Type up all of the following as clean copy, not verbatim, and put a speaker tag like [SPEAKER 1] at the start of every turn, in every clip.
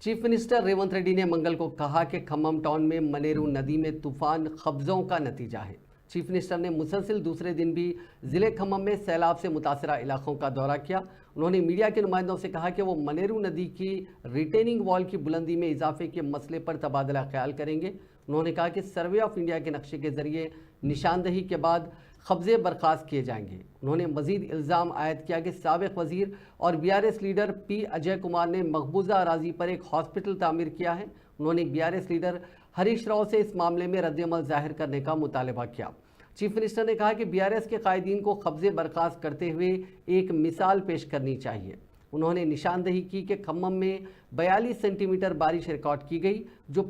[SPEAKER 1] Chief minister Revanth Reddy ने मंगल को कहा कि खम्मम टाउन में मनेरू नदी में तूफान कब्जों का नतीजा है। चीफ मिनिस्टर ने मुसलसिल दूसरे दिन भी जिले खम्मम में सैलाब से मुतासरा इलाकों का दौरा किया। उन्होंने मीडिया के नुमाइंदों से कहा कि वो मनेरू नदी की रिटेनिंग वॉल की बुलंदी में इजाफे के मसले पर तबादला ख्याल करेंगे। उन्होंने कहा कि सर्वे ऑफ इंडिया के नक्शे के जरिए निशानदही के बाद कब्जे बर्खास्त किए जाएंगे। उन्होंने मजीद इल्ज़ाम आयद किया कि साबिक वजीर और BRS leader P Ajay Kumar ने मकबूजा अराजी पर एक हॉस्पिटल तामीर किया है। उन्होंने बीआरएस लीडर हरीश राव से इस मामले में रद्द-ए-अमल जाहिर करने का मुतालबा किया। चीफ मिनिस्टर ने कहा कि बीआरएस के कायदीन को कब्जे बर्खास्त करते हुए एक मिसाल पेश करनी चाहिए। उन्होंने निशानदही की कि खम्मम में 42 सेंटीमीटर बारिश रिकॉर्ड की गई, जो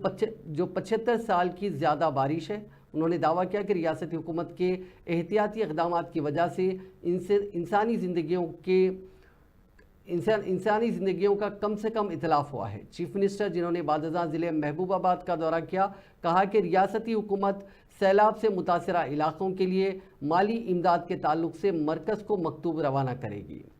[SPEAKER 1] 75 साल की ज़्यादा बारिश है। उन्होंने दावा किया कि रियासती हुकूमत के एहतियाती इक़दाम की वजह से इंसानी ज़िंदगियों का कम से कम इतलाफ़ हुआ है। चीफ मिनिस्टर, जिन्होंने बादशाह ज़िले महबूबाबाद का दौरा किया, कहा कि रियासती हुकूमत सैलाब से मुतासरा इलाकों के लिए माली इमदाद के ताल्लुक से मरकज़ को मकतूब रवाना करेगी।